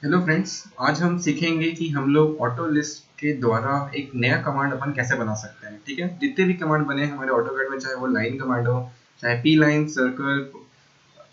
Hello friends, आज हम सीखेंगे कि हम लोग ऑटो लिस्ट के द्वारा एक नया कमांड अपन कैसे बना सकते हैं। ठीक है, जितने भी कमांड बने हमारे ऑटोकैड में, चाहे वो लाइन कमांड हो, चाहे P line, circle,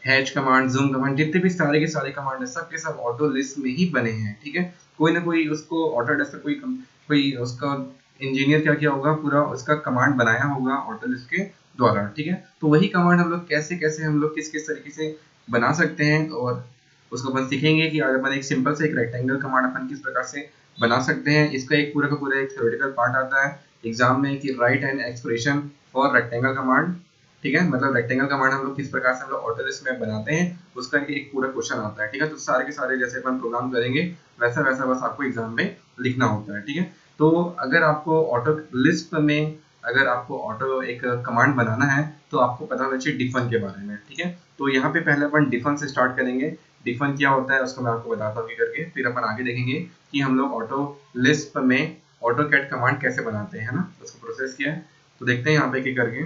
hatch command, zoom command, जितने भी सारे के सारे कमांड है सब के सब ऑटो लिस्ट में ही बने हैं। ठीक है, कोई ना कोई उसको ऑटोडेस्क का कोई उसका इंजीनियर क्या किया होगा, पूरा उसका कमांड बनाया होगा ऑटो लिस्ट के द्वारा। ठीक है, तो वही कमांड हम लोग कैसे कैसे हम लोग किस किस तरीके से बना सकते हैं, और उसको अपन सीखेंगे कि अगर अपन एक सिंपल से एक रेक्टेंगल कमांड अपन किस प्रकार से बना सकते हैं। इसका एक पूरा का पूरा एक थ्योरेटिकल पार्ट आता है एग्जाम में कि right an expression for rectangle command. ठीक है, मतलब रेक्टेंगल कमांड हम लोग किस प्रकार से हम लोग ऑटो लिस्ट में बनाते हैं, उसका एक पूरा क्वेश्चन आता है। ठीक है, तो सारे के सारे जैसे अपन प्रोग्राम करेंगे वैसा वैसा बस आपको एग्जाम में लिखना होता है। ठीक है, तो अगर आपको ऑटो लिस्ट में अगर आपको ऑटो एक कमांड बनाना है तो आपको पता होना चाहिए डिफन के बारे में। ठीक है, तो यहाँ पे पहले अपन डिफन से स्टार्ट करेंगे। डिफन क्या होता है उसको मैं आपको बताता हूँ करके, फिर अपन आगे देखेंगे कि हम लोग ऑटो लिस्ट में ऑटो कैट कमांड कैसे बनाते हैं, है ना, उसको प्रोसेस किया है। तो देखते हैं यहाँ पे क्या करके।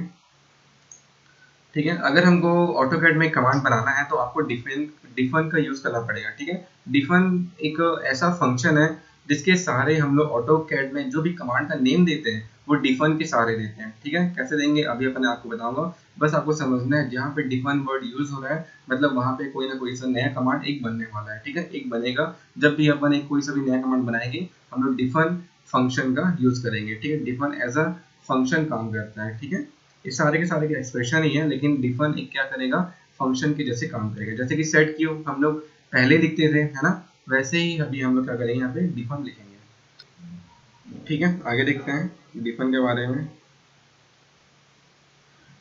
ठीक है, अगर हमको ऑटोकैड में कमांड बनाना है तो आपको डिफन डिफन का यूज करना पड़ेगा। ठीक है, डिफन एक ऐसा फंक्शन है जिसके सहारे हम लोग ऑटोकैड में जो भी कमांड का नेम देते हैं वो डिफन के सहारे देते हैं। ठीक है, कैसे देंगे अभी अपन आपको बताऊंगा, बस आपको समझना है जहाँ पे डिफन वर्ड यूज हो रहा है मतलब वहां पे कोई ना कोई सा नया कमांड एक बनने वाला है। ठीक है, एक बनेगा। जब भी अपन एक कोई सा भी नया कमांड बनाएंगे हम लोग डिफन फंक्शन का यूज करेंगे। ठीक है, डिफन एज अ फंक्शन काम करता है। ठीक है, ये सारे के सारे के एक्सप्रेशन ही है, लेकिन डिफन एक क्या करेगा, फंक्शन के जैसे काम करेगा। जैसे कि सेट क्यू हम लोग पहले लिखते थे, है ना, वैसे ही अभी हम लोग क्या करेंगे, यहाँ पे डिफन लिखेंगे। ठीक है, आगे देखते हैं डिफन के बारे में।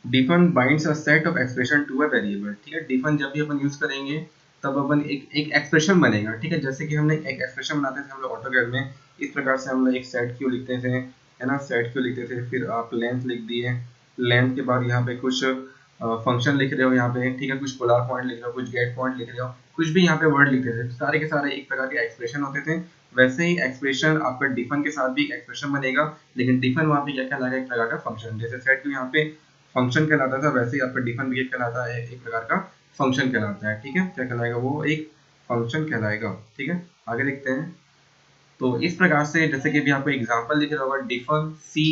Defun binds a set of expression to a variable. ठीक है, डिफन जब भी अपन यूज करेंगे तब अपन एक एक्सप्रेशन बनेगा। ठीक है, जैसे कि हमने एक एक्सप्रेशन बनाते थे हम लोग ऑटोकैड में, इस प्रकार से हम लोग एक सेट क्यू लिखते थे, है ना, सेट क्यू लिखते थे, फिर आप लेंथ लिख दिए, लेंथ के बाद यहाँ पे कुछ फंक्शन लिख रहे हो यहाँ पे। ठीक है, कुछ पोलर पॉइंट लिख रहे हो, कुछ गेट पॉइंट लिख रहे हो, कुछ भी यहाँ पे वर्ड लिखते थे, सारे के सारे एक प्रकार के एक्सप्रेशन होते थे। वैसे ही एक्सप्रेशन आपका डिफन के साथ भी एक एक्सप्रेशन बनेगा, लेकिन डिफन वहाँ पे क्या कहलाएगा, एक प्रकार का फंक्शन। जैसे सेट क्यू यहाँ पे फंक्शन कहलाता था, वैसे ही आपका डिफन भी कहलाता है, एक प्रकार का फंक्शन कहलाता है। ठीक है, क्या कहलाएगा, वो एक फंक्शन कहलाएगा। ठीक है, आगे देखते हैं। तो इस प्रकार से जैसे कि अभी आपको एग्जांपल दिख रहा होगा, डिफन सी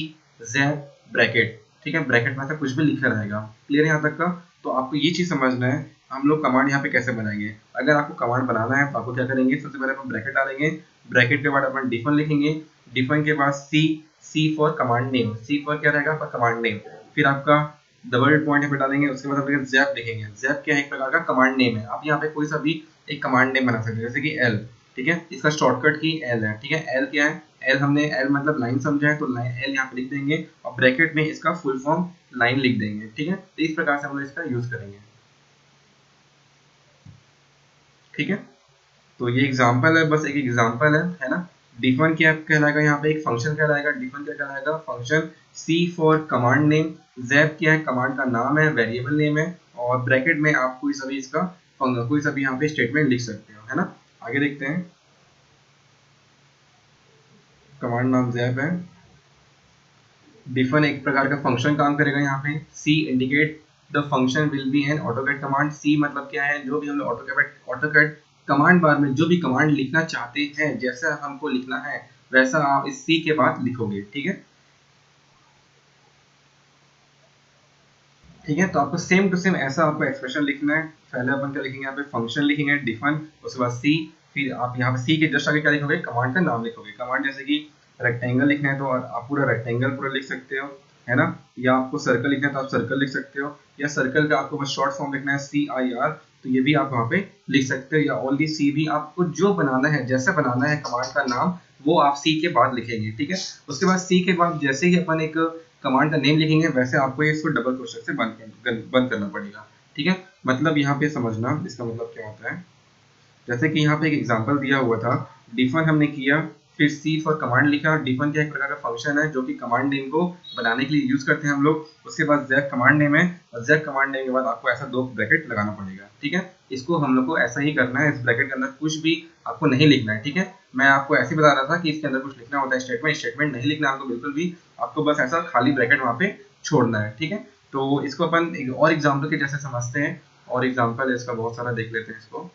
जेड ब्रैकेट। ठीक है, ब्रैकेट में ऐसा कुछ भी लिखा रहेगा। क्लियर है यहाँ तक का? तो आपको ये चीज समझना है हम लोग कमांड यहाँ पे कैसे बनाएंगे। अगर आपको कमांड बनाना है तो आपको क्या करेंगे, सबसे पहले अपन ब्रैकेट डालेंगे, ब्रैकेट के बाद अपन डिफन लिखेंगे, डिफन के बाद C, C for command name, C for क्या रहेगा, आपका कमांड नेम, फिर आपका डबल पॉइंट यहाँ पे डालेंगे, उसके बाद आप जैप लिखेंगे। जैप क्या है, एक प्रकार का कमांड नेम है। आप यहाँ पे कोई सा भी एक कमांड नेम बना सकते हैं, जैसे कि एल। ठीक है, इसका शॉर्टकट की एल है। ठीक है, एल क्या है, एल हमने एल मतलब लाइन समझा है, तो लाइन एल यहाँ पे लिख देंगे और ब्रैकेट में इसका फुल फॉर्म लाइन लिख देंगे। ठीक है, तो इस प्रकार से हम लोग इसका यूज करेंगे। ठीक है, तो ये एग्जांपल है, बस एक एग्जांपल है ना। डिफन क्या कहलाएगा, यहाँ पे एक फंक्शन कहलाएगा। डिफन क्या कहलाएगा, function. C for command name, जैप क्या है, कमांड का नाम है, वेरिएबल नेम है, और ब्रैकेट में आप कोई सा भी इसका कोई सा भी यहाँ पे स्टेटमेंट लिख सकते हो, है ना। आगे देखते हैं। कमांड नाम जैप है, डिफन एक प्रकार का फंक्शन काम करेगा यहाँ पे। C indicate the function will be an AutoCAD command. C मतलब क्या है, जो भी हम लोग ऑटोकैड कमांड बार में जो भी कमांड लिखना चाहते हैं, जैसा हमको लिखना है वैसा आप इस सी के बाद लिखोगे। ठीक है, ठीक है, तो आपको सेम टू सेम ऐसा आपको एक्सप्रेशन लिखना है। पहले अपन क्या लिखेंगे, यहाँ पे फंक्शन लिखेंगे डिफन, उसके बाद सी, फिर आप यहाँ पे सी के जस्ट आगे क्या लिखोगे, कमांड का नाम लिखोगे। कमांड जैसे कि रेक्टेंगल लिखना है तो आप पूरा रेक्टेंगल पूरा लिख सकते हो, है ना, या आपको सर्कल लिखना है तो आप सर्कल लिख सकते हो, या सर्कल का आपको बस शॉर्ट फॉर्म लिखना है CIR, तो ये भी आप वहाँ पे लिख सकते हो, या ओनली सी भी, आपको जो बनाना है, जैसे बनाना है कमांड का नाम वो आप सी के बाद लिखेंगे। ठीक है, उसके बाद सी के बाद जैसे ही अपन एक कमांड का नेम लिखेंगे वैसे आपको इसको डबल क्रोशर से बंद करना पड़ेगा। ठीक है, मतलब यहाँ पे समझना इसका मतलब क्या होता है। जैसे कि यहाँ पे एक एग्जांपल दिया हुआ था, डिफन हमने किया, फिर सी फॉर कमांड लिखा। डिफन क्या एक प्रकार का फंक्शन है जो कि कमांड नेम को बनाने के लिए यूज करते हैं हम लोग। उसके बाद जेक कमांड नेम है, और जेक कमांड नेम के बाद आपको ऐसा दो ब्रैकेट लगाना पड़ेगा। ठीक है, इसको हम लोग को ऐसा ही करना है, इस ब्रैकेट के अंदर कुछ भी आपको नहीं लिखना है। ठीक है, मैं आपको ऐसे बता रहा था कि इसके अंदर कुछ लिखना होता है, स्टेटमेंट स्टेटमेंट नहीं लिखना आपको बिल्कुल भी, आपको बस ऐसा खाली ब्रैकेट वहाँ पे छोड़ना है। ठीक है, तो इसको अपन एक और एग्जाम्पल के जैसे समझते हैं, और एग्जाम्पल है इसका बहुत सारा, देख लेते हैं इसको।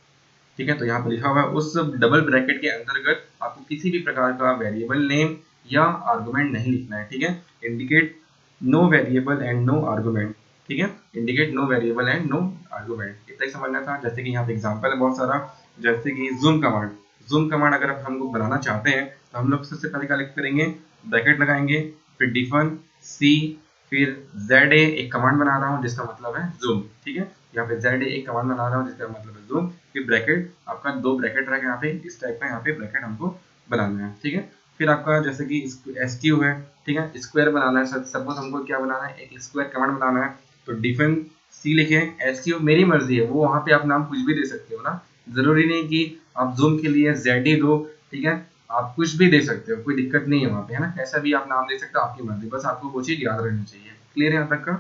ठीक है। तो यहाँ पे लिखा हुआ है उस डबल ब्रैकेट के अंतर्गत आपको किसी भी प्रकार का वेरिएबल नेम या आर्गुमेंट नहीं लिखना है। ठीक है। Indicate no variable and no argument. ठीक है। Indicate no variable and no argument, इतना ही समझना था। जैसे कि यहाँ पे एग्जांपल है बहुत सारा, जैसे कि जूम कमांड। जूम कमांड अगर हम लोग बनाना चाहते हैं तो हम लोग सबसे पहले क्या लिख करेंगे, ब्रैकेट लगाएंगे, फिर डिफन सी, फिर ZA एक कमांड बना रहा हूँ जिसका मतलब है जूम। ठीक है। यहाँ पे ZA एक कमांड बना रहा हूँ जिसका मतलब है जूम, फिर ब्रैकेट, आपका दो ब्रैकेट रहेगा यहाँ पे, इस टाइप का यहाँ पे ब्रैकेट हमको बनाना है। ठीक है। फिर आपका जैसे कि SQ है, ठीक है, स्क्वायर बनाना है। सपोज हमको क्या बनाना है, एक स्क्वायर कमांड बनाना है, तो डिफन सी लिखे, SQ मेरी मर्जी है, वो वहाँ पे आप नाम कुछ भी दे सकते हो ना, जरूरी नहीं कि आप जूम के लिए ZD दो। ठीक है। आप कुछ भी दे सकते हो, कोई दिक्कत नहीं है वहाँ पे, है ना, कैसा भी आप नाम दे सकते हो, आपकी मर्जी, बस आपको वो चीज याद रहनी चाहिए। क्लियर है यहाँ तक का?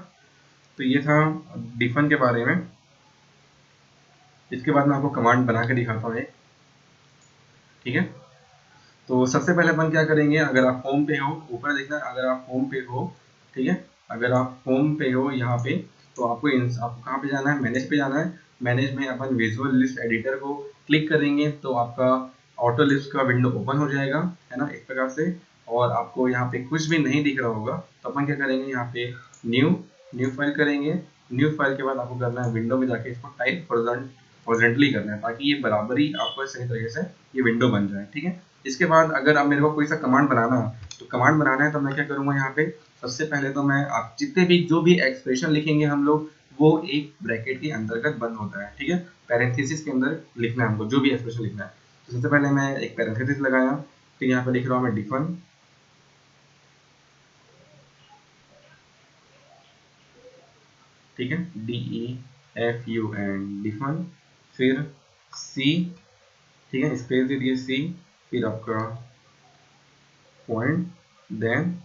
तो ये था डिफन के बारे में। इसके बाद मैं आपको कमांड बना के दिखाता हूँ एक। ठीक है। तो सबसे पहले अपन क्या करेंगे, अगर आप होम पे हो, ऊपर देखना, अगर आप होम पे हो, ठीक है, अगर आप होम पे हो यहाँ पे, तो आपको कहाँ पे जाना है, मैनेज पे जाना है। मैनेज में अपन विजुअल लिस्ट एडिटर को क्लिक करेंगे तो आपका ऑटो लिस्ट का विंडो ओपन हो जाएगा, है ना, इस प्रकार से। और आपको यहाँ पे कुछ भी नहीं दिख रहा होगा तो अपन क्या करेंगे, यहाँ पे न्यू न्यू फाइल करेंगे। न्यू फाइल के बाद आपको करना है विंडो में जाके इसको टाइप हॉरिजॉन्टली करना है, ताकि ये बराबरी आपको सही तरीके से ये विंडो बन जाए। ठीक है। इसके बाद अगर अब मेरे को कोई सा कमांड बनाना है, तो कमांड बनाना है तो मैं क्या करूंगा, यहाँ पे सबसे पहले तो मैं, आप जितने भी जो भी एक्सप्रेशन लिखेंगे हम लोग, वो एक ब्रैकेट के अंतर्गत बंद होता है। ठीक है। पैरेंथेसिस के अंदर लिखना है हमको, जो भी एक्सप्रेशन लिखना है। तो सबसे पहले मैं एक पैरेंथेसिस लगाया, फिर यहाँ पे लिख रहा हूँ मैं डिफन, ठीक है, DEFUN डिफन, फिर सी, ठीक है, स्पेस दे दिए सी, फिर आपका पॉइंट, देन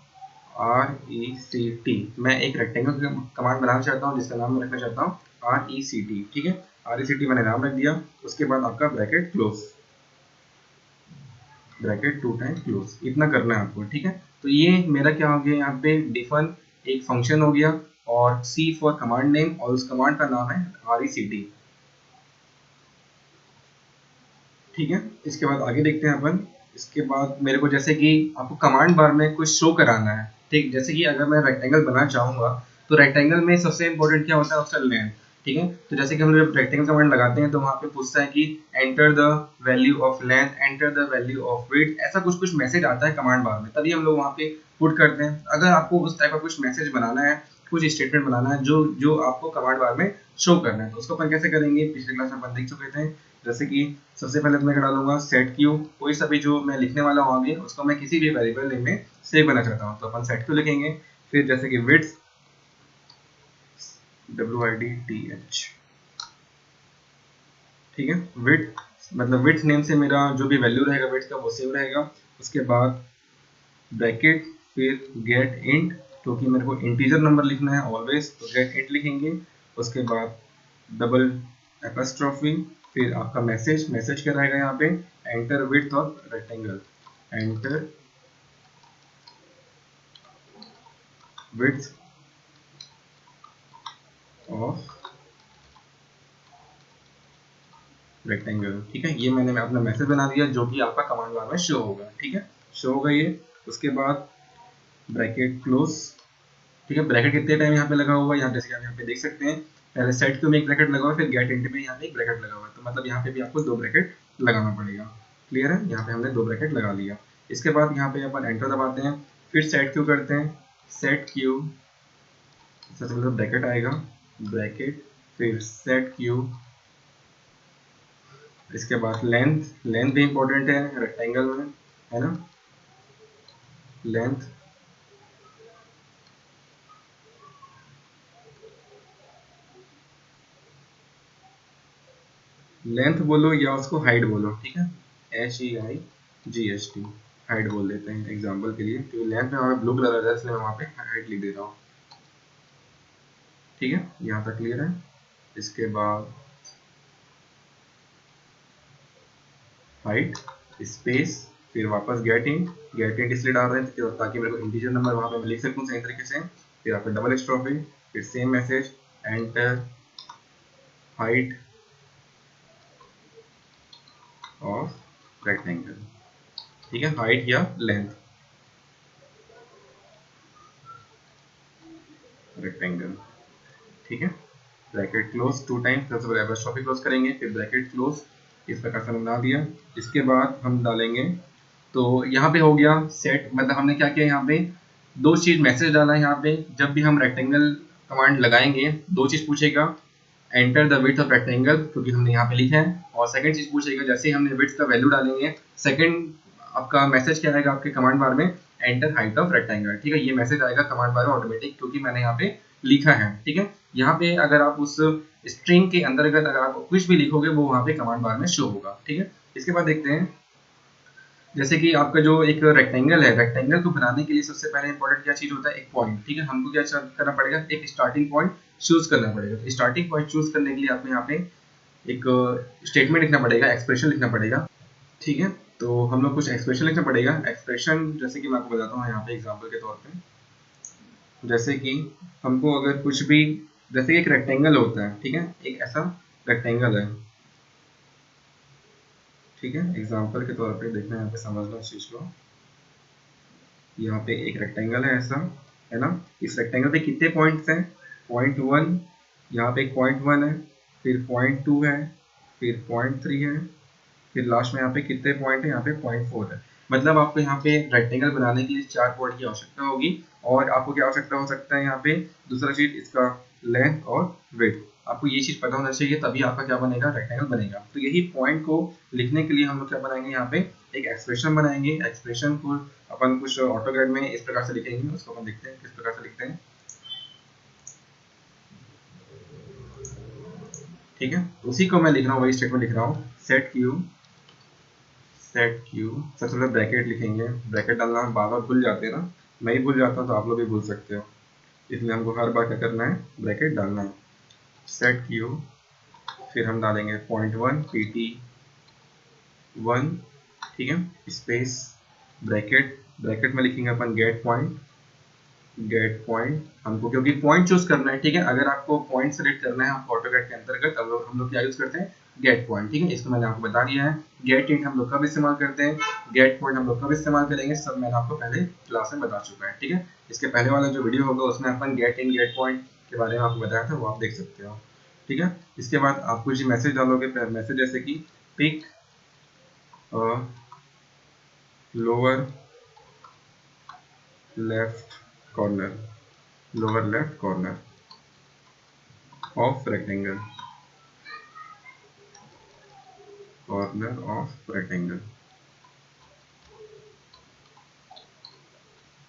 RECT। मैं एक रेक्टेंगल कमांड बनाना चाहता हूँ जिसका नाम मैं रखना चाहता हूँ RECT। ठीक है। RECT मैंने नाम रख दिया। उसके बाद आपका bracket close, bracket 2 time close, इतना करना है आपको। ठीक है। तो ये मेरा क्या हो गया, यहाँ पे डिफन एक फंक्शन हो गया, और C फॉर कमांड नेम, और उस कमांड का नाम है RECT। ठीक है। इसके बाद आगे देखते हैं अपन। इसके बाद मेरे को जैसे कि आपको कमांड बार में कुछ शो कराना है, ठीक, जैसे कि अगर मैं रेक्टेंगल बनाना चाहूंगा, तो रेक्टेंगल में सबसे इंपॉर्टेंट क्या होता है, उसका लेंथ। ठीक है। तो जैसे कि हम लोग जब रेक्टेंगल कमांड लगाते हैं तो वहाँ पे पूछता है कि enter the value of length, enter the value of width, ऐसा कुछ कुछ मैसेज आता है कमांड बार में, तभी हम लोग वहाँ पे पुट करते हैं। अगर आपको उस टाइप का कुछ मैसेज बनाना है, कुछ स्टेटमेंट बनाना है जो जो आपको कमांड बार में शो करना है, तो उसको अपन कैसे करेंगे, पिछले क्लास में अपन देख चुके थे। जैसे कि सबसे पहले तो मैं क्या डालूंगा, सेट क्यू, कोई सा भी जो मैं लिखने वाला हूँ आगे, उसको मैं किसी भी वेरिएबल नेम में सेव करना चाहता हूँ, तो अपन सेट क्यू लिखेंगे। फिर जैसे कि विड्थ, WIDTH, ठीक है, विड्थ, मतलब विड्थ नेम से मेरा जो भी वैल्यू रहेगा विड्थ का वो सेव रहेगा। उसके बाद ब्रैकेट, फिर गेट इंट, क्योंकि मेरे को इंटीजर नंबर लिखना है ऑलवेज, तो गेट इंट लिखेंगे। उसके बाद डबल एपस्ट्रॉफी, फिर आपका मैसेज, मैसेज क्या रहेगा यहाँ पे, enter width of rectangle, enter width of rectangle. ठीक है। ये मैंने अपना मैसेज बना दिया जो कि आपका कमांड बार में शो होगा। ठीक है, शो होगा ये। उसके बाद ब्रैकेट क्लोज, ठीक है, ब्रैकेट कितने टाइम यहाँ पे लगा हुआ है, यहाँ जैसे आप यहाँ पे देख सकते हैं, पहले सेट क्यू में एक ब्रैकेट लगा हुआ है, फिर गेट इंट में यहाँ पे एक ब्रैकेट लगा हुआ है, तो मतलब यहाँ पे भी आपको दो ब्रैकेट लगाना पड़ेगा। क्लियर है, यहाँ पे हमने दो ब्रैकेट लगा लिया। इसके बाद यहाँ पे अपन एंटर दबाते हैं, फिर सेट क्यू करते हैं, सेट क्यू, सबसे पहले ब्रैकेट आएगा, ब्रैकेट, फिर सेट क्यू, इसके बाद लेंथ, लेंथ भी इंपॉर्टेंट है रेक्टेंगल में, है ना, लेंथ, लेंथ बोलो या उसको हाइट बोलो, ठीक है, HEIGHT, हाइट बोल देते हैं एग्जांपल के लिए, क्योंकि लेंथ में हमें ब्लू कलर आ रहा है इसलिए मैं वहाँ पे हाइट लिख देता हूँ। ठीक है, यहाँ तक क्लियर है। इसके बाद हाइट, स्पेस, फिर वापस गेट इंट इसलिए डाल रहे हैं ताकि मेरे को इंटीजर नंबर वहाँ पे मैं लिख सकूँ सही तरीके से। फिर आपका डबल स्ट्रोफी, फिर same message, enter height, rectangle, ठीक है, हाइट या लेंथ रेक्टेंगल, ठीक है। ब्रैकेट क्लोज 2 टाइम्स, सबसे पहले एपॉस्ट्रोफी क्लोज करेंगे, फिर ब्रैकेट क्लोज, इस प्रकार से हमने बना दिया। इसके बाद हम डालेंगे, तो यहाँ पे हो गया सेट, मतलब हमने क्या किया यहाँ पे दो चीज मैसेज डाला है। यहाँ पे जब भी हम रेक्टेंगल कमांड लगाएंगे दो चीज पूछेगा, enter the width of rectangle क्योंकि हमने यहाँ पे लिखा है, और सेकंड चीज पूछेगा जैसे ही हमने विड्थ का वैल्यू डालेंगे सेकंड आपका मैसेज क्या आएगा आपके कमांड बार में, एंटर हाइट ऑफ रेक्टेंगल, ठीक है। ये मैसेज आएगा कमांड बार में ऑटोमेटिक क्योंकि मैंने यहाँ पे लिखा है, ठीक है। यहाँ पे अगर आप उस स्ट्रिंग के अंतर्गत अगर आप कुछ भी लिखोगे वो वहाँ पे कमांड बार में शो होगा, ठीक है। इसके बाद देखते हैं जैसे कि आपका जो एक रेक्टेंगल है, रेक्टेंगल को बनाने के लिए सबसे पहले इंपॉर्टेंट क्या चीज होता है, एक पॉइंट, ठीक है। हमको क्या करना पड़ेगा, एक स्टार्टिंग पॉइंट चूज करना पड़ेगा। तो स्टार्टिंग पॉइंट चूज करने के लिए आपको यहाँ पे एक स्टेटमेंट लिखना पड़ेगा, एक्सप्रेशन लिखना पड़ेगा, ठीक है। तो हम लोग कुछ एक्सप्रेशन लिखना पड़ेगा। एक्सप्रेशन जैसे कि मैं आपको बताता हूँ यहाँ पे एग्जाम्पल के तौर पे, जैसे कि हमको अगर कुछ भी, जैसे कि एक रेक्टेंगल होता है, ठीक है, एक ऐसा रेक्टेंगल है, ठीक है। एग्जाम्पल के तौर पे देखना, यहाँ पे समझना इस चीज को। यहाँ पे एक रेक्टेंगल है ऐसा, है ना। इस रेक्टेंगल पे कितने पॉइंट्स हैं, पॉइंट 1, यहाँ पे एक पॉइंट 1 है, फिर पॉइंट 2 है, फिर पॉइंट 3 है, फिर लास्ट में यहाँ पे कितने पॉइंट है, यहाँ पे पॉइंट 4 है। मतलब आपको यहाँ पे रेक्टेंगल बनाने के लिए 4 पॉइंट की आवश्यकता होगी, और आपको क्या आवश्यकता हो सकता है यहाँ पे, दूसरा चीज इसका लेंथ और विड्थ, आपको ये चीज पता होना चाहिए, तभी आपका क्या बनेगा, रेक्टेंगल बनेगा। तो यही पॉइंट को लिखने के लिए हम लोग क्या बनाएंगे, यहाँ पे एक एक्सप्रेशन बनाएंगे। एक्सप्रेशन को अपन कुछ ऑटोकैड में इस प्रकार से लिखेंगे, उसको अपन देखते हैं किस प्रकार से लिखते हैं, ठीक है। उसी को मैं लिख रहा हूँ, वही स्टेटमेंट लिख रहा हूँ, सेट क्यू सबसे पहले ब्रैकेट लिखेंगे। ब्रैकेट डालना हम बार बार भूल जाते हैं ना, मैं ही भूल जाता हूँ तो आप लोग भी भूल सकते हो, इसलिए हमको हर बार क्या करना है, ब्रैकेट डालना है। सेट क्यू, फिर हम डालेंगे पॉइंट 1 pt1, ठीक है, स्पेस ब्रैकेट, ब्रैकेट में लिखेंगे अपन गेट पॉइंट हमको क्योंकि पॉइंट चूज करना है, ठीक है। अगर आपको पॉइंट सेलेक्ट करना है आपको ऑटोकैड के अंतर्गत, हम लोग क्या यूज करते हैं, गेट पॉइंट, ठीक है। इसको मैंने आपको बता दिया है। गेट इंट हम लोग कब इस्तेमाल करते हैं, गेट पॉइंट हम लोग कब इस्तेमाल करेंगे, सब मैंने आपको पहले क्लास में बता चुका है, ठीक है। इसके पहले वाला जो वीडियो होगा उसमें अपन गेट इन गेट पॉइंट के बारे में आपको बताया था, वो आप देख सकते हो, ठीक है। इसके बाद आप कुछ मैसेज डालोगे, मैसेज जैसे कि pick lower left corner, lower left corner of rectangle, corner of rectangle,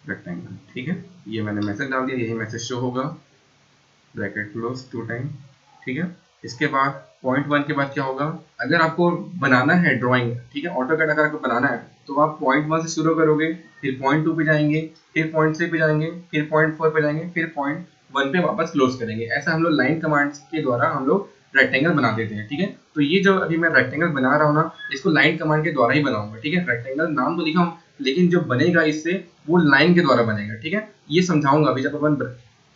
rectangle, ठीक है। ये मैंने मैसेज डाल दिया, यही मैसेज शो होगा, ब्रैकेट क्लोज 2 टाइम, ठीक है। इसके बाद पॉइंट 1 के बाद क्या होगा, अगर आपको बनाना है ड्राइंग, ठीक है, ऑटोकैड अगर आपको बनाना है तो आप पॉइंट 1 से शुरू करोगे, फिर पॉइंट 2 पे जाएंगे, फिर पॉइंट 3 पे जाएंगे, फिर पॉइंट 4 पे जाएंगे, फिर पॉइंट 1 पे वापस क्लोज करेंगे। ऐसा हम लोग लाइन कमांड्स के द्वारा हम लोग रेक्टेंगल बना देते हैं, ठीक है। तो ये जो अभी मैं रेक्टेंगल बना रहा हूँ ना, इसको लाइन कमांड के द्वारा ही बनाऊंगा, ठीक है। रेक्टेंगल नाम तो लिखा हूँ, लेकिन जो बनेगा इससे वो लाइन के द्वारा बनेगा, ठीक है। ये समझाऊंगा अभी, जब अपन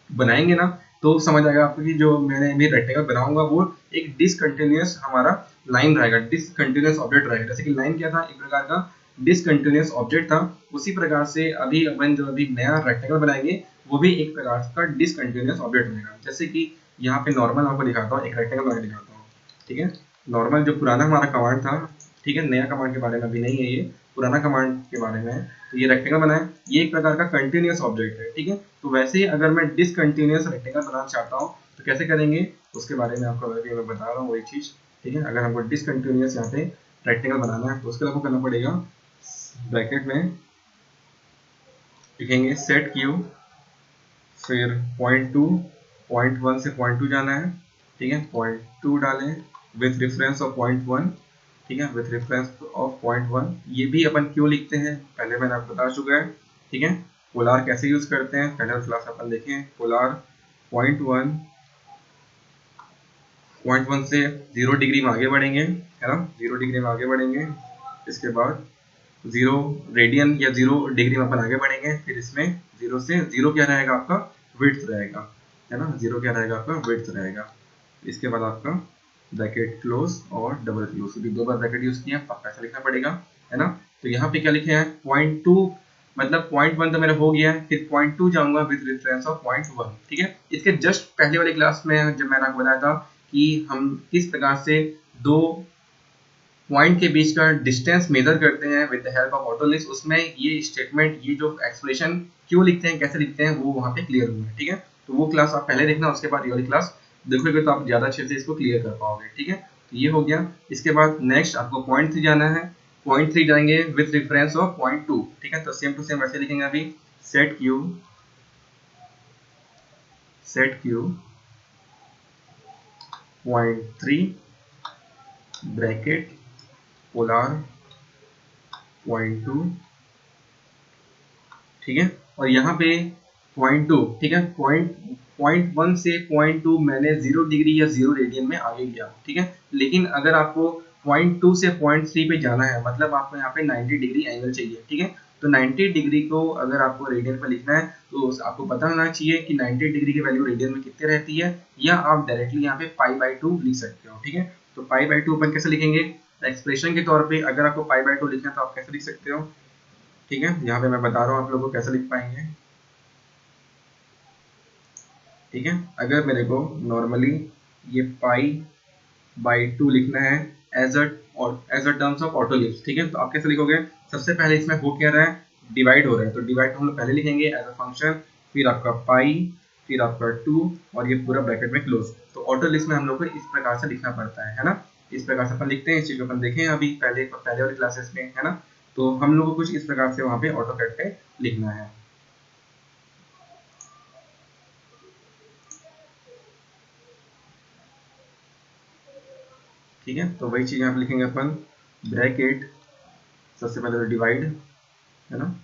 बनाएंगे ना तो समझ आएगा आपको कि जो मैंने अभी रेक्टेंगल बनाऊंगा वो एक डिसकंटिन्यूअस हमारा लाइन रहेगा, डिसकंटिन्यूअस ऑब्जेक्ट रहेगा। जैसे कि लाइन क्या था, एक प्रकार का डिसकंटिन्यूअस ऑब्जेक्ट था, उसी प्रकार से अभी अपन जो अभी नया रेक्टेंगल बनाएंगे वो भी एक प्रकार का डिसकंटिन्यूअस ऑब्जेक्ट रहेगा। जैसे कि यहाँ पे नॉर्मल आपको दिखाता हूँ, एक रेक्टेंगल बना के दिखाता हूँ, ठीक है। नॉर्मल जो पुराना हमारा कमांड था, ठीक है, नया कमांड के बारे में अभी नहीं है, ये पुराना कमांड के बारे में है। तो ये रेक्टेंगल बना है, ये एक प्रकार का कंटिन्यूअस ऑब्जेक्ट है, ठीक है। तो वैसे ही अगर मैं डिसकंटिन्यूअस रेक्टेंगल बनाना चाहता हूँ तो कैसे करेंगे, उसके बारे में आपको अभी मैं बता रहा हूँ वही चीज, ठीक है। अगर हमको डिसकंटिन्यूअस यहाँ पे रेक्टेंगल बनाना है तो उसके लिए आपको करना पड़ेगा, ब्रैकेट में लिखेंगे सेट क्यू, फिर पॉइंट 1 से पॉइंट 2 जाना है, ठीक है, पॉइंट 2 डालें विथ रेफरेंस ऑफ पॉइंट 1, ठीक है, विथ रेफरेंस ऑफ पॉइंट 1। ये भी अपन क्यों लिखते हैं पहले मैंने आपको बता चुका है, ठीक है। पोलार कैसे यूज करते हैं पहले क्लास अपन देखें, पोलार पॉइंट वन से 0 डिग्री में आगे बढ़ेंगे, है ना, 0 डिग्री में आगे बढ़ेंगे। इसके बाद 0 रेडियन या 0 डिग्री में अपन आगे बढ़ेंगे, फिर इसमें 0 से 0 क्या रहेगा आपका, विड्थ रहेगा, है ना, 0 क्या रहेगा आपका, विड्थ रहेगा। इसके बाद आपका ब्रैकेट क्लोज और डबल क्लोज, क्योंकि 2 बार ब्रैकेट यूज किया, पक्का ऐसा लिखना पड़ेगा, है ना। तो यहाँ पे क्या लिखे हैं, 0.2 मतलब 0.1 तो मेरा हो गया है, फिर 0.2 जाऊंगा विद रेफरेंस ऑफ 0.1, ठीक है। इसके जस्ट पहले वाली क्लास में जब मैंने आपको बताया था कि हम किस प्रकार से दो पॉइंट के बीच का डिस्टेंस मेजर करते हैं with the help of auto list, उसमें ये स्टेटमेंट, ये जो एक्सप्रेशन क्यों लिखते हैं, कैसे लिखते हैं, वो वहाँ पे क्लियर हुआ है, ठीक है। तो वो क्लास आप पहले देखना, उसके बाद ये वाली क्लास देखोगे तो आप ज़्यादा अच्छे से इसको क्लियर कर पाओगे, ठीक है। तो ये हो गया। इसके बाद नेक्स्ट आपको 0.3 जाना है, 0.3 जाएंगे विथ रेफरेंस ऑफ 0.2, ठीक है। तो सेम टू सेम वैसे लिखेंगे अभी, सेट क्यू 0.3 ब्रैकेट पोलर 0.2, ठीक है। और यहाँ पे 0.2, ठीक है, 0.1 से 0.2 मैंने 0 डिग्री या 0 रेडियन में आगे लिया, ठीक है। लेकिन अगर आपको 0.2 से 0.3 पे जाना है, मतलब आपको यहाँ पे 90 डिग्री एंगल चाहिए, ठीक है। तो 90 डिग्री को अगर आपको रेडियन पर लिखना है तो आपको पता होना चाहिए कि 90 डिग्री की वैल्यू रेडियन में कितने रहती है, या आप डायरेक्टली यहाँ पे π/2 लिख सकते हो, ठीक है। तो π/2 अपन कैसे लिखेंगे, एक्सप्रेशन के तौर पे अगर आपको π/2 लिखना है तो आप कैसे लिख सकते हो, ठीक है। यहाँ पे मैं बता रहा हूँ आप लोगों को कैसे लिख पाएंगे, ठीक है। अगर मेरे को नॉर्मली ये π/2 लिखना है as a terms of auto list, ठीक है, तो आप कैसे लिखोगे, सबसे पहले इसमें हो क्या रहा है, डिवाइड हो रहा है, तो डिवाइड हम लोग पहले लिखेंगे एज अ फंक्शन, फिर आपका पाई, फिर आपका 2 और ये पूरा ब्रैकेट में क्लोज। तो ऑटो लिस्ट में हम लोग को इस प्रकार से लिखना पड़ता है ना। इस प्रकार से अपन लिखते हैं, इस चीज को अपन देखें अभी पहले वाली क्लासेस में, है ना। तो हम लोग को कुछ इस प्रकार से वहाँ पे ऑटो कैड पे लिखना है, ठीक है। तो वही चीज यहाँ पे लिखेंगे अपन, ब्रैकेट सबसे पहले तो डिवाइड, है ना,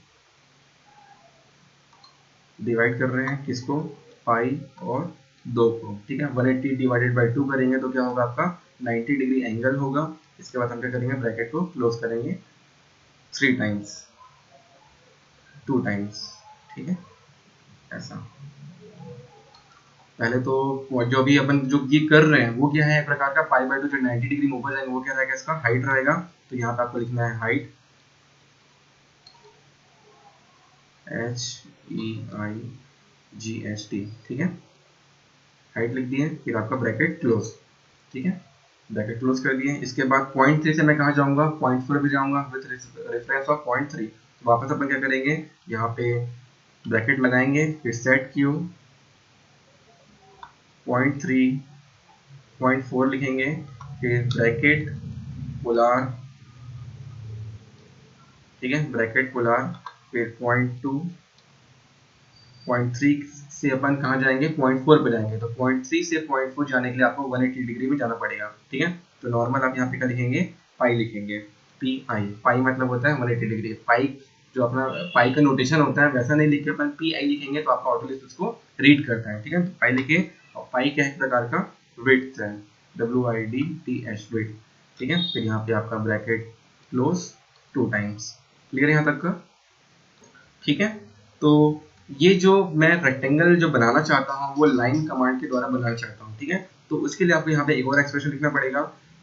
डिवाइड कर रहे हैं किसको, पाई और 2 को, ठीक है। 180 डिवाइडेड बाई 2 करेंगे तो क्या होगा आपका 90 डिग्री एंगल होगा। इसके बाद हम क्या करेंगे, ब्रैकेट को क्लोज करेंगे 3 टाइम्स, 2 टाइम्स, ठीक है। ऐसा पहले तो जो भी अपन जो ये कर रहे हैं वो क्या है, एक प्रकार का π/2 जो 90 डिग्री ऊपर जाएंगे वो क्या रहेगा, इसका हाइट रहेगा। तो यहाँ पे आपको लिखना है हाइट, HEIGHT, ठीक है, हाइट लिख दिए, फिर आपका ब्रैकेट क्लोज, ठीक है, ब्रैकेट क्लोज कर दिए। इसके बाद 0.3 से मैं कहाँ जाऊंगा, 0.4 पे जाऊंगा विद रेफरेंस ऑफ 0.3। तो वापस अपन क्या करेंगे, यहाँ पे ब्रैकेट लगाएंगे, फिर सेट क्यू 0.3 0.4 लिखेंगे, फिर ब्रैकेट पोलर, ठीक है, ब्रैकेट पोलर, फिर 0.2 0.3 से अपन कहाँ जाएंगे, 0.4 पे जाएंगे। तो 0.3 से 0.4 जाने के लिए आपको 180 डिग्री में जाना पड़ेगा, ठीक है। तो नॉर्मल आप यहाँ पे क्या लिखेंगे, पाई लिखेंगे, PI, पाई मतलब होता है 180 डिग्री। पाई जो अपना पाई का नोटेशन होता है वैसा नहीं लिख के अपन PI लिखेंगे तो आपका ऑटो लिस्ट उसको रीड करता है, ठीक है। तो पाई लिखे, और पाई क्या है, एक प्रकार का विड्थ है, WIDTH विड्थ, ठीक है। फिर यहाँ पे आपका ब्रैकेट क्लोज 2 टाइम्स, क्लियर यहाँ तक का, ठीक है। तो ये जो मैं रेक्टेंगल जो बनाना चाहता हूँ वो लाइन कमांड के द्वारा बनाना चाहता हूँ, ठीक है। तो उसके लिए आपको यहाँ पे एक और एक्सप्रेशन लिखना पड़ेगा।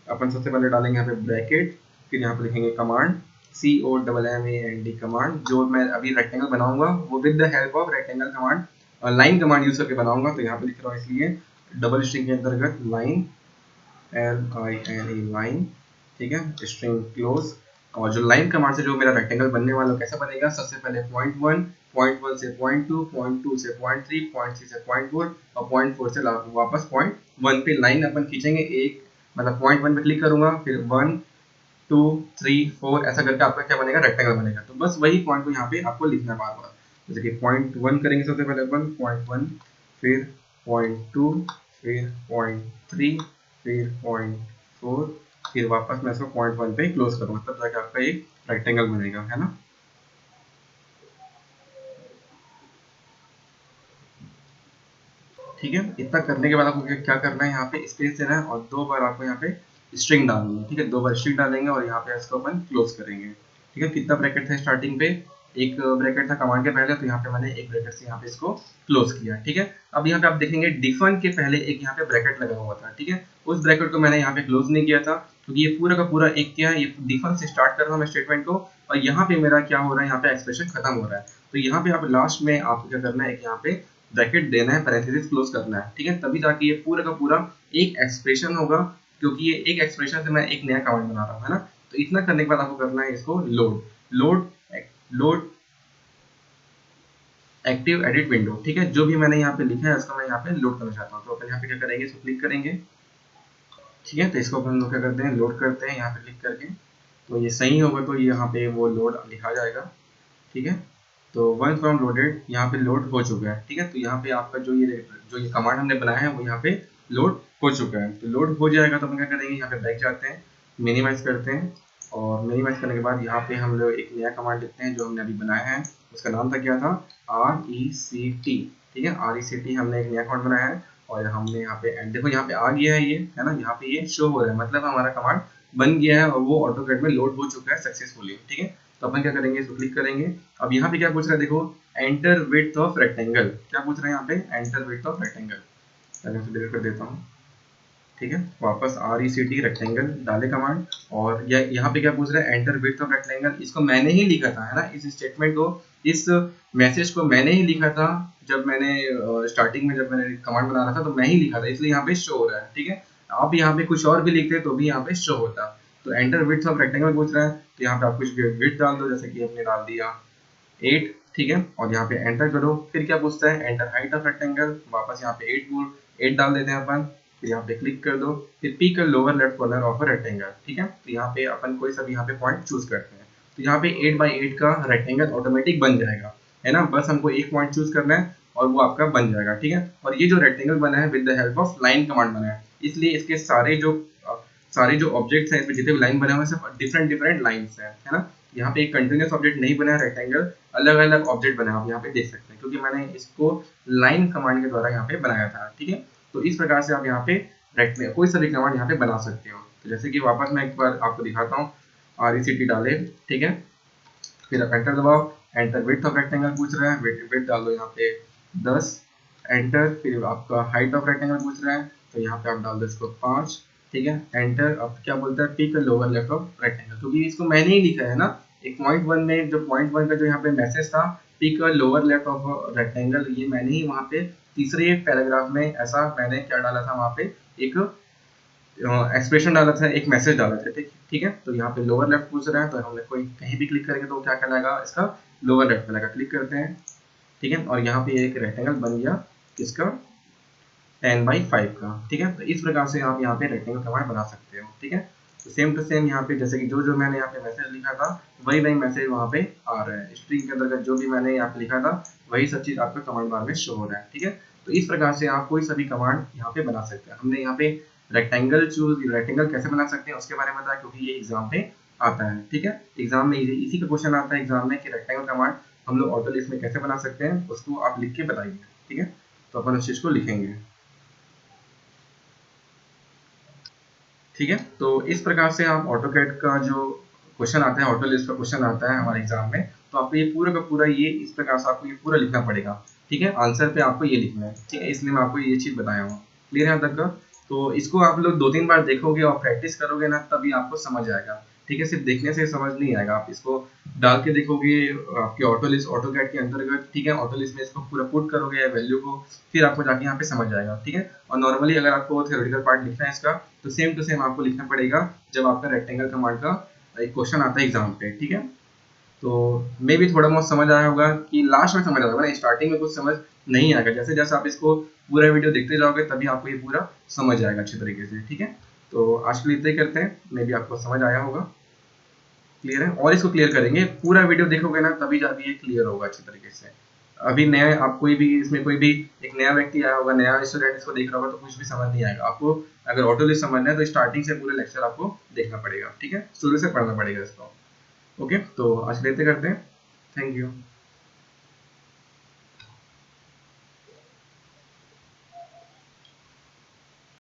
अपन सबसे पहले डालेंगे यहाँ पे ब्रैकेट, फिर यहाँ पे लिखेंगे कमांड, COMMAND कमांड, जो मैं अभी रेक्टेंगल बनाऊंगा वो with the help of rectangle command और लाइन कमांड यूज करके बनाऊंगा। तो यहाँ पे लिख रहा हूँ इसलिए डबल स्ट्रिंग के अंतर्गत लाइन, LINE लाइन, ठीक है, स्ट्रिंग क्लोज। और जो लाइन कमांड से जो मेरा रेक्टेंगल बनने वाला कैसा बनेगा, सबसे पहले 0.1, 0.1 से 0.2, 0.2 से 0.3, 0.3 से 0.4 और 0.4 से वापस 0.1 पे लाइन अपन खींचेंगे। एक मतलब 0.1 पे क्लिक करूंगा, फिर 1 2 3 4 ऐसा करके आपका क्या बनेगा, रेक्टेंगल बनेगा। तो बस वही पॉइंट को यहाँ पे आपको लिखना है बार बार। जैसे कि 0.1 करेंगे सबसे पहले अपन 0.1, फिर 0.2, फिर 0.3, फिर 0.4, फिर वापस मैं इसको 0.1 पे क्लोज करूंगा, तब जाके आपका एक रेक्टेंगल बनेगा, है ना। ठीक है, इतना करने के बाद आपको क्या करना है, यहाँ पे स्पेस देना है और 2 बार आपको यहाँ पे स्ट्रिंग डालनी है, ठीक है। 2 बार स्ट्रिंग डालेंगे और यहाँ पे इसको अपन क्लोज करेंगे, ठीक है। कितना ब्रैकेट था स्टार्टिंग पे, एक ब्रैकेट था कमांड के पहले, तो यहाँ पे मैंने एक ब्रैकेट से यहाँ पे इसको क्लोज किया, ठीक है। अब यहाँ पे आप देखेंगे डिफन के पहले एक यहाँ पे ब्रैकेट लगा हुआ था, ठीक है। उस ब्रैकेट को मैंने यहाँ पे क्लोज नहीं किया था, क्योंकि ये पूरा का पूरा एक क्या है, ये डिफन से स्टार्ट कर रहा हूँ मैं स्टेटमेंट को, और यहाँ पे मेरा क्या हो रहा है, यहाँ पे एक्सप्रेशन खत्म हो रहा है। तो यहाँ पे आप लास्ट में आपको क्या करना है, एक यहाँ पे ब्रैकेट देना है, पैरेंथेसिस क्लोज करना है, ठीक है। तभी जाके ये पूरा का पूरा एक एक्सप्रेशन होगा, क्योंकि ये एक एक्सप्रेशन से मैं एक नया कमांड बना रहा हूँ, है ना। तो इतना करने के बाद आपको करना है इसको load load load active edit window, ठीक है। जो भी मैंने यहाँ पे लिखा है उसको मैं यहाँ पे लोड करना चाहता हूँ, तो अपन यहाँ पे क्या करेंगे, इसको क्लिक करेंगे, ठीक है। तो इसको अपन लोग क्या करते हैं, लोड करते हैं यहाँ पे क्लिक करके। तो ये सही होगा तो यहाँ पे वो लोड लिखा जाएगा, ठीक है। तो वन फ्रॉम लोडेड यहाँ पे लोड हो चुका है, ठीक है। तो यहाँ पे आपका जो ये कमांड हमने बनाया है वो यहाँ पे लोड हो चुका है। तो लोड हो जाएगा तो अपन क्या करेंगे, यहाँ पे बैक जाते हैं, मिनिमाइज करते हैं, और मिनिमाइज करने के बाद यहाँ पे हम लोग एक नया कमांड लिखते हैं जो हमने अभी बनाया है। उसका नाम था क्या था, RECT, ठीक है। RECT हमने एक नया कमांड बनाया है, और हमने यहाँ पे देखो यहाँ पे आ गया है ये, है ना। यहाँ पे ये शो हो रहा है, मतलब हमारा कमांड बन गया है और वो ऑटोकैड में लोड हो चुका है सक्सेसफुली, ठीक है। तो अपन क्या करेंगे, इसको क्लिक करेंगे। अब यहाँ पे क्या पूछ रहा है, देखो एंटर विड्थ ऑफ रेक्टेंगल, क्या पूछ रहा है यहाँ पे, एंटर विड्थ ऑफ रेक्टेंगल। पहले इसे डिलीट कर देता हूँ, ठीक है। वापस RECT रेक्टेंगल डाले कमांड, और यहाँ पे क्या पूछ रहा है, एंटर विड्थ ऑफ रेक्टेंगल। इसको मैंने ही लिखा था, है ना, इस स्टेटमेंट को, इस मैसेज को मैंने ही लिखा था। जब मैंने स्टार्टिंग में जब मैंने कमांड बना रहा था तो मैं ही लिखा था, इसलिए यहाँ पे शो हो रहा है, ठीक है। आप यहाँ पे कुछ और भी लिखते तो भी यहाँ पे शो होता। तो एंटर विड्थ ऑफ रेक्टेंगल पूछ रहा है, तो यहाँ पे आप कुछ विड्थ डाल दो, जैसे कि हमने डाल दिया 8, ठीक है। और यहाँ पे एंटर करो। फिर क्या पूछता है, एंटर हाइट ऑफ रेक्टेंगल, वापस यहाँ पे 8 डाल देते हैं अपन। फिर यहाँ पे क्लिक कर दो, फिर pick lower left corner of a rectangle, ठीक है। तो यहाँ पे अपन कोई सा भी यहाँ पे पॉइंट चूज करते हैं, तो यहाँ पे 8x8 का रेक्टेंगल ऑटोमेटिक बन जाएगा, है ना। बस हमको एक पॉइंट चूज करना है और वो आपका बन जाएगा, ठीक है। और ये जो रेक्टेंगल बना है with the help of line command बना है, इसलिए इसके सारे जो ऑब्जेक्ट्स हैं, इसमें जितने भी लाइन बने हुए हैं सब डिफरेंट डिफरेंट लाइन्स हैं, है ना। यहाँ पे एक कंटिन्यूस ऑब्जेक्ट नहीं बना है, रेक्टेंगल अलग अलग ऑब्जेक्ट बना है, आप यहाँ पे देख सकते हैं, क्योंकि मैंने इसको लाइन कमांड के द्वारा यहाँ पे बनाया था, ठीक है। तो इस प्रकार से आप यहाँ पे कोई सा भी कमांड यहाँ पे बना सकते हो। तो जैसे कि वापस मैं एक बार आपको दिखाता हूँ, RECT डाले, ठीक है। फिर आप एंटर दबाओ, एंटर विड्थ ऑफ रेक्टेंगल पूछ रहा है, विड्थ डाल दो यहाँ पे 10, एंटर। फिर आपका हाइट ऑफ रेक्टेंगल पूछ रहा है, तो यहाँ पे आप डाल दो इसको 5, ठीक है। एंटर। अब क्या बोलता है, pick lower left of rectangle, क्योंकि इसको मैंने ही लिखा है ना। एक पॉइंट 1 में जो पॉइंट 1 का जो यहाँ पे मैसेज था, pick lower left of rectangle, ये मैंने ही वहाँ पे तीसरे पैराग्राफ में ऐसा मैंने क्या डाला था, वहाँ पे एक एक्सप्रेशन डाला था, एक मैसेज डाला था, ठीक ठीक है। तो यहाँ पे लोअर लेफ्ट पूछ रहा है, तो हमने कोई कहीं भी क्लिक करेंगे तो क्या कहलाएगा, इसका लोअर लेफ्ट मिलेगा। क्लिक करते हैं, ठीक है। और यहाँ पे एक रेक्टेंगल बन गया किसका, 10x5 का, ठीक है। तो इस प्रकार से आप यहाँ पे रेक्टेंगल कमांड बना सकते हो, ठीक है। तो सेम टू सेम यहाँ पे जैसे कि जो जो मैंने यहाँ पे मैसेज लिखा था वही वही मैसेज वहाँ पे आ रहा है, स्ट्रिंग के अंतर्गत जो भी मैंने यहाँ पे लिखा था वही सब चीज आपका कमांड बार में शो हो रहा है, ठीक है। तो इस प्रकार से आप कोई सभी कमांड यहाँ पे बना सकते हैं। हमने यहाँ पे रेक्टेंगल कैसे बना सकते हैं उसके बारे में बताया, क्योंकि ये एग्जाम पे आता है, ठीक है। एग्जाम में इसी का क्वेश्चन आता है एग्जाम में कि रेक्टेंगल कमांड हम लोग ऑटो लिस्ट में कैसे बना सकते हैं, उसको आप लिख के बताइए, ठीक है। तो अपन उस चीज को लिखेंगे, ठीक है। तो इस प्रकार से आप ऑटोकैड का जो क्वेश्चन आता है, ऑटो लिस्ट का क्वेश्चन आता है हमारे एग्जाम में, तो आपको ये पूरा का पूरा ये इस प्रकार से आपको ये पूरा लिखना पड़ेगा, ठीक है। आंसर पे आपको ये लिखना है, ठीक है। इसलिए मैं आपको ये चीज बताया हूँ, क्लियर है यहाँ तक का। तो इसको आप लोग 2-3 बार देखोगे और प्रैक्टिस करोगे ना, तभी आपको समझ आएगा, ठीक है। सिर्फ देखने से समझ नहीं आएगा, आप इसको डाल के देखोगे आपके ऑटो लिस्ट ऑटोकैड के अंतर्गत, ठीक है। ऑटो लिस्ट में इसको पूरा पुट करोगे वैल्यू को, फिर आपको जाके यहाँ पे समझ आएगा, ठीक है। और नॉर्मली अगर आपको थ्योरेटिकल पार्ट लिखना है इसका, तो सेम टू सेम आपको लिखना पड़ेगा जब आपका रेक्टेंगल कमांड का एक क्वेश्चन आता है एग्जाम पे, ठीक है। तो मे भी थोड़ा बहुत समझ आया होगा, कि लास्ट में समझ आया होगा ना, स्टार्टिंग में कुछ समझ नहीं आएगा। जैसे जैसे आप इसको पूरा वीडियो देखते जाओगे तभी आपको ये पूरा समझ आएगा अच्छे तरीके से, ठीक है। तो आज के लिए इतना ही करते हैं, मे भी आपको समझ आया होगा, क्लियर है। और इसको क्लियर करेंगे, पूरा वीडियो देखोगे ना तभी जाके ये क्लियर होगा अच्छे तरीके से। अभी नया आप कोई भी इसमें कोई भी एक नया व्यक्ति आया होगा, नया स्टूडेंट इसको देख रहा होगा, तो कुछ भी समझ नहीं आएगा आपको। अगर ऑटो लिस्ट समझना है तो स्टार्टिंग से पूरे लेक्चर आपको देखना पड़ेगा, ठीक है, शुरू से पढ़ना पड़ेगा इसको। ओके, तो आज लेते करते हैं, थैंक यू।